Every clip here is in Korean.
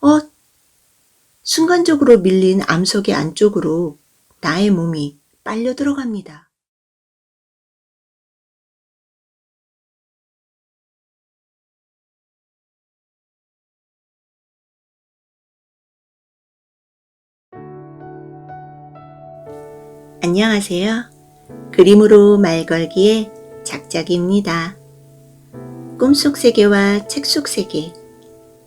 어, 순간적으로 밀린 암석의 안쪽으로 나의 몸이 빨려 들어갑니다. 안녕하세요. 그림으로 말 걸기의 작작입니다. 꿈속 세계와 책 속 세계,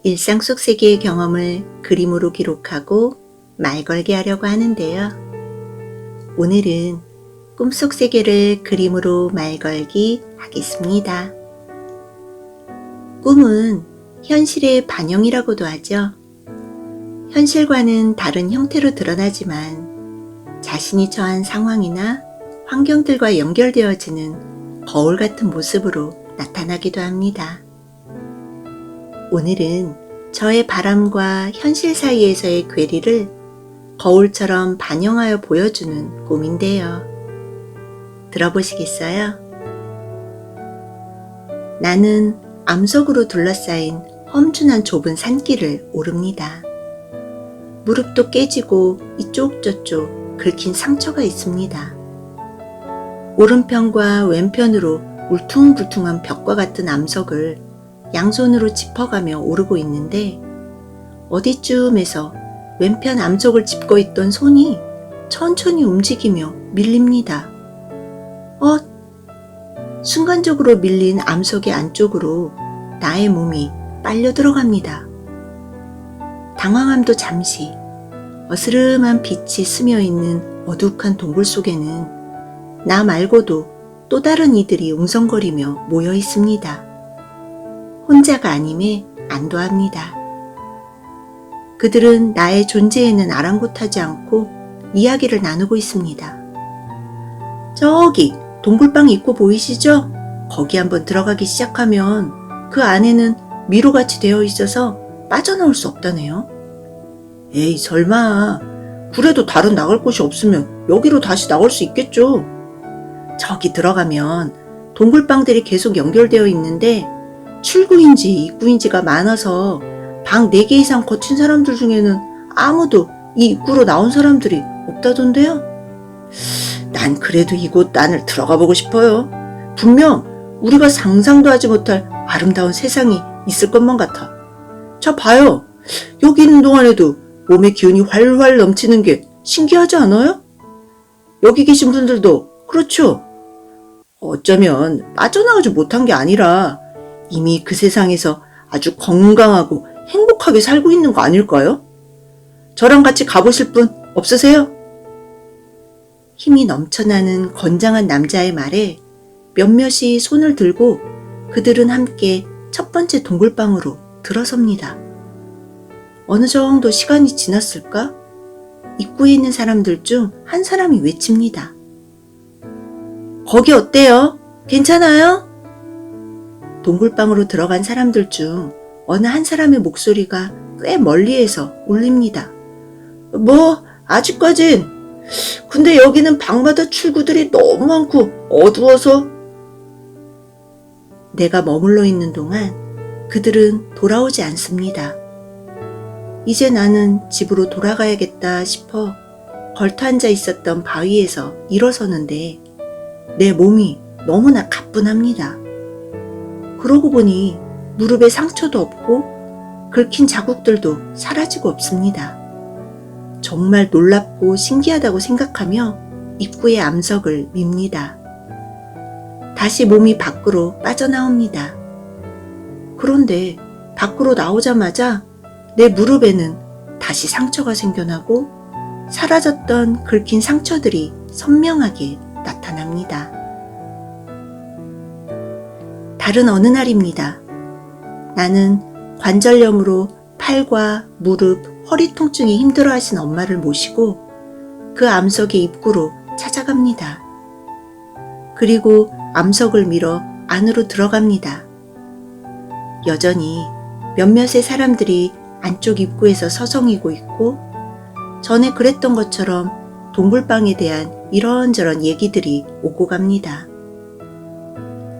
일상 속 세계의 경험을 그림으로 기록하고 말 걸게 하려고 하는데요. 오늘은 꿈속 세계를 그림으로 말 걸기 하겠습니다. 꿈은 현실의 반영이라고도 하죠. 현실과는 다른 형태로 드러나지만 자신이 처한 상황이나 환경들과 연결되어지는 거울 같은 모습으로 나타나기도 합니다. 오늘은 저의 바람과 현실 사이에서의 괴리를 거울처럼 반영하여 보여주는 꿈인데요. 들어보시겠어요? 나는 암석으로 둘러싸인 험준한 좁은 산길을 오릅니다. 무릎도 깨지고 이쪽 저쪽 긁힌 상처가 있습니다. 오른편과 왼편으로 울퉁불퉁한 벽과 같은 암석을 양손으로 짚어가며 오르고 있는데 어디쯤에서 왼편 암석을 짚고 있던 손이 천천히 움직이며 밀립니다. 순간적으로 밀린 암석의 안쪽으로 나의 몸이 빨려 들어갑니다. 당황함도 잠시, 어스름한 빛이 스며있는 어둑한 동굴 속에는 나 말고도 또 다른 이들이 웅성거리며 모여 있습니다. 혼자가 아님에 안도합니다. 그들은 나의 존재에는 아랑곳하지 않고 이야기를 나누고 있습니다. 저기 동굴방 입구 보이시죠? 거기 한번 들어가기 시작하면 그 안에는 미로같이 되어 있어서 빠져나올 수 없다네요. 에이 설마, 그래도 다른 나갈 곳이 없으면 여기로 다시 나올 수 있겠죠. 저기 들어가면 동굴방들이 계속 연결되어 있는데 출구인지 입구인지가 많아서 방 4개 이상 거친 사람들 중에는 아무도 이 입구로 나온 사람들이 없다던데요. 난 그래도 이곳 안을 들어가 보고 싶어요. 분명 우리가 상상도 하지 못할 아름다운 세상이 있을 것만 같아. 자 봐요. 여기 있는 동안에도 몸의 기운이 활활 넘치는 게 신기하지 않아요? 여기 계신 분들도 그렇죠? 어쩌면 빠져나오지 못한 게 아니라 이미 그 세상에서 아주 건강하고 행복하게 살고 있는 거 아닐까요? 저랑 같이 가보실 분 없으세요? 힘이 넘쳐나는 건장한 남자의 말에 몇몇이 손을 들고 그들은 함께 첫 번째 동굴방으로 들어섭니다. 어느 정도 시간이 지났을까? 입구에 있는 사람들 중 한 사람이 외칩니다. 거기 어때요? 괜찮아요? 동굴방으로 들어간 사람들 중 어느 한 사람의 목소리가 꽤 멀리에서 울립니다. 뭐 아직까진. 근데 여기는 방마다 출구들이 너무 많고 어두워서. 내가 머물러 있는 동안 그들은 돌아오지 않습니다. 이제 나는 집으로 돌아가야겠다 싶어 걸터 앉아 있었던 바위에서 일어서는데 내 몸이 너무나 가뿐합니다. 그러고 보니 무릎에 상처도 없고 긁힌 자국들도 사라지고 없습니다. 정말 놀랍고 신기하다고 생각하며 입구의 암석을 밉니다. 다시 몸이 밖으로 빠져나옵니다. 그런데 밖으로 나오자마자 내 무릎에는 다시 상처가 생겨나고 사라졌던 긁힌 상처들이 선명하게 나타납니다. 다른 어느 날입니다. 나는 관절염으로 팔과 무릎, 허리 통증이 힘들어하신 엄마를 모시고 그 암석의 입구로 찾아갑니다. 그리고 암석을 밀어 안으로 들어갑니다. 여전히 몇몇의 사람들이 안쪽 입구에서 서성이고 있고 전에 그랬던 것처럼 동굴방에 대한 이런저런 얘기들이 오고 갑니다.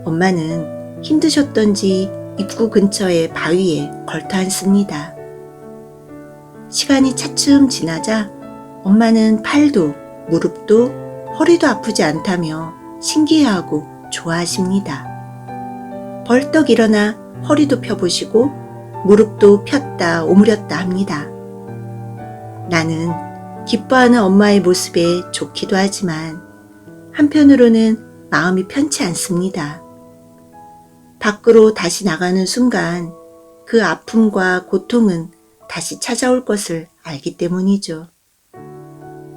엄마는 힘드셨던지 입구 근처의 바위에 걸터 앉습니다. 시간이 차츰 지나자 엄마는 팔도 무릎도 허리도 아프지 않다며 신기해하고 좋아하십니다. 벌떡 일어나 허리도 펴보시고 무릎도 폈다 오므렸다 합니다. 나는 기뻐하는 엄마의 모습에 좋기도 하지만 한편으로는 마음이 편치 않습니다. 밖으로 다시 나가는 순간 그 아픔과 고통은 다시 찾아올 것을 알기 때문이죠.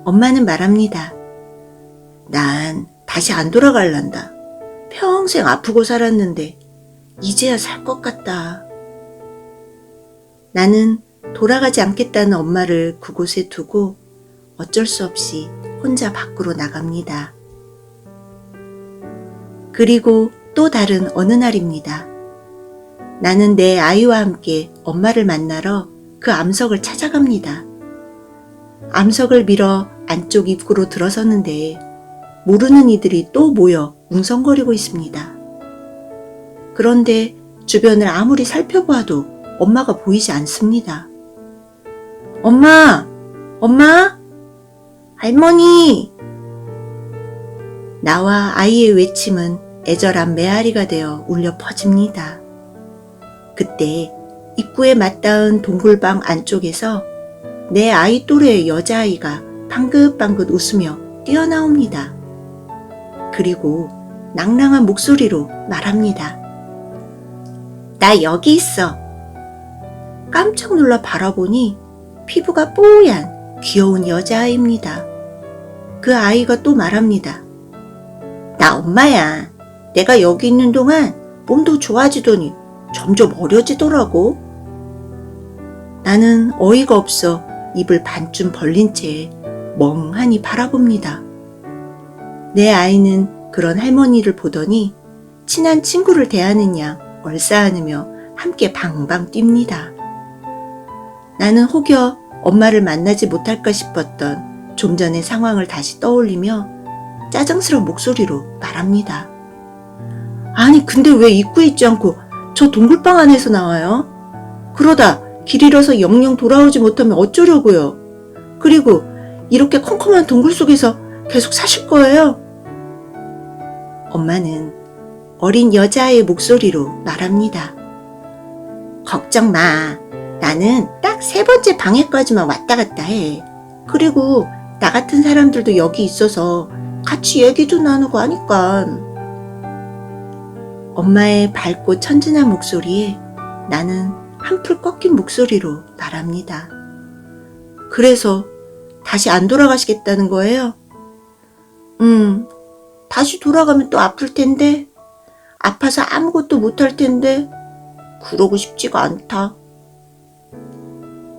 엄마는 말합니다. 난 다시 안 돌아갈란다. 평생 아프고 살았는데 이제야 살 것 같다. 나는 돌아가지 않겠다는 엄마를 그곳에 두고 어쩔 수 없이 혼자 밖으로 나갑니다. 그리고 또 다른 어느 날입니다. 나는 내 아이와 함께 엄마를 만나러 그 암석을 찾아갑니다. 암석을 밀어 안쪽 입구로 들어섰는데 모르는 이들이 또 모여 웅성거리고 있습니다. 그런데 주변을 아무리 살펴보아도 엄마가 보이지 않습니다. 엄마! 엄마! 할머니! 나와 아이의 외침은 애절한 메아리가 되어 울려 퍼집니다. 그때 입구에 맞닿은 동굴방 안쪽에서 내 아이 또래의 여자아이가 방긋방긋 웃으며 뛰어나옵니다. 그리고 낭랑한 목소리로 말합니다. 나 여기 있어. 깜짝 놀라 바라보니 피부가 뽀얀 귀여운 여자아이입니다. 그 아이가 또 말합니다. 나 엄마야. 내가 여기 있는 동안 몸도 좋아지더니 점점 어려지더라고. 나는 어이가 없어 입을 반쯤 벌린 채 멍하니 바라봅니다. 내 아이는 그런 할머니를 보더니 친한 친구를 대하는 양 얼싸안으며 함께 방방 뜁니다. 나는 혹여 엄마를 만나지 못할까 싶었던 좀 전의 상황을 다시 떠올리며 짜증스러운 목소리로 말합니다. 아니 근데 왜 입구에 있지 않고 저 동굴방 안에서 나와요? 그러다 길 잃어서 영영 돌아오지 못하면 어쩌려고요? 그리고 이렇게 컴컴한 동굴 속에서 계속 사실 거예요? 엄마는 어린 여자의 목소리로 말합니다. 걱정 마. 나는 딱 3번째 방에까지만 왔다 갔다 해. 그리고 나 같은 사람들도 여기 있어서 같이 얘기도 나누고 하니까. 엄마의 밝고 천진한 목소리에 나는 한풀 꺾인 목소리로 말합니다. 그래서 다시 안 돌아가시겠다는 거예요? 다시 돌아가면 또 아플 텐데, 아파서 아무것도 못할 텐데, 그러고 싶지가 않다.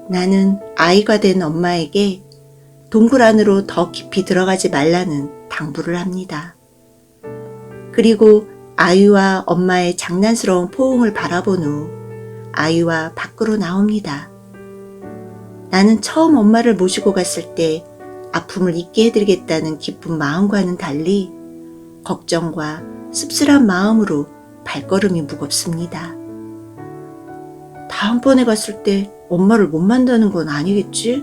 나는 아이가 된 엄마에게 동굴 안으로 더 깊이 들어가지 말라는 당부를 합니다. 그리고 아이와 엄마의 장난스러운 포옹을 바라본 후 아이와 밖으로 나옵니다. 나는 처음 엄마를 모시고 갔을 때 아픔을 잊게 해드리겠다는 기쁜 마음과는 달리 걱정과 씁쓸한 마음으로 발걸음이 무겁습니다. 다음번에 갔을 때 엄마를 못 만나는 건 아니겠지?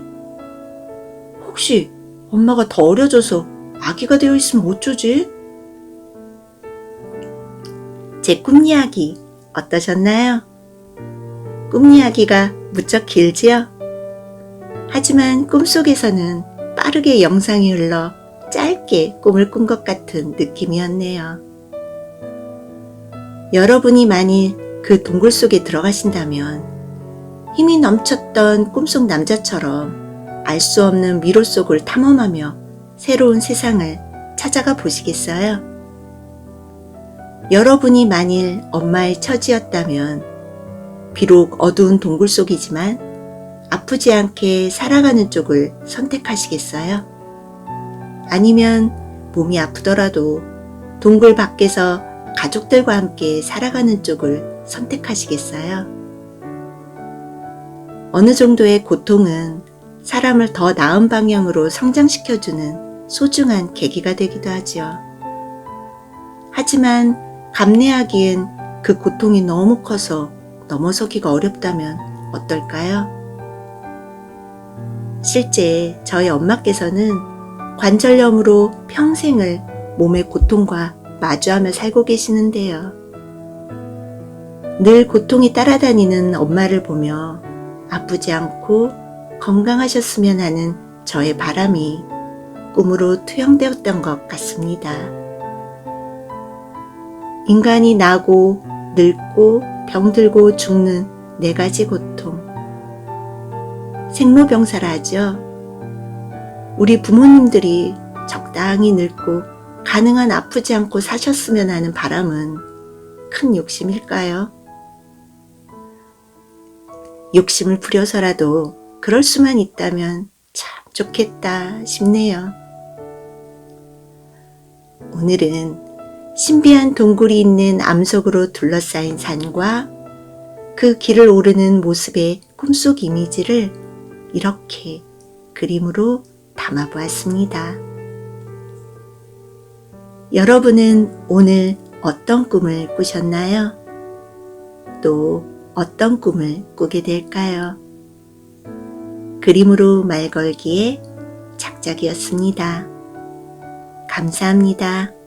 혹시 엄마가 더 어려져서 아기가 되어 있으면 어쩌지? 제 꿈 이야기 어떠셨나요? 꿈 이야기가 무척 길지요? 하지만 꿈속에서는 빠르게 영상이 흘러 짧게 꿈을 꾼 것 같은 느낌이었네요. 여러분이 만일 그 동굴 속에 들어가신다면 힘이 넘쳤던 꿈속 남자처럼 알 수 없는 미로 속을 탐험하며 새로운 세상을 찾아가 보시겠어요? 여러분이 만일 엄마의 처지였다면 비록 어두운 동굴 속이지만 아프지 않게 살아가는 쪽을 선택하시겠어요? 아니면 몸이 아프더라도 동굴 밖에서 가족들과 함께 살아가는 쪽을 선택하시겠어요? 어느 정도의 고통은 사람을 더 나은 방향으로 성장시켜주는 소중한 계기가 되기도 하죠. 하지만 감내하기엔 그 고통이 너무 커서 넘어서기가 어렵다면 어떨까요? 실제 저희 엄마께서는 관절염으로 평생을 몸의 고통과 마주하며 살고 계시는데요. 늘 고통이 따라다니는 엄마를 보며 아프지 않고 건강하셨으면 하는 저의 바람이 꿈으로 투영되었던 것 같습니다. 인간이 나고 늙고 병들고 죽는 4가지 고통. 생로병사라 하죠. 우리 부모님들이 적당히 늙고 가능한 아프지 않고 사셨으면 하는 바람은 큰 욕심일까요? 욕심을 부려서라도 그럴 수만 있다면 참 좋겠다 싶네요. 오늘은 신비한 동굴이 있는 암석으로 둘러싸인 산과 그 길을 오르는 모습의 꿈속 이미지를 이렇게 그림으로 담아보았습니다. 여러분은 오늘 어떤 꿈을 꾸셨나요? 또 어떤 꿈을 꾸게 될까요? 그림으로 말 걸기의 작작이었습니다. 감사합니다.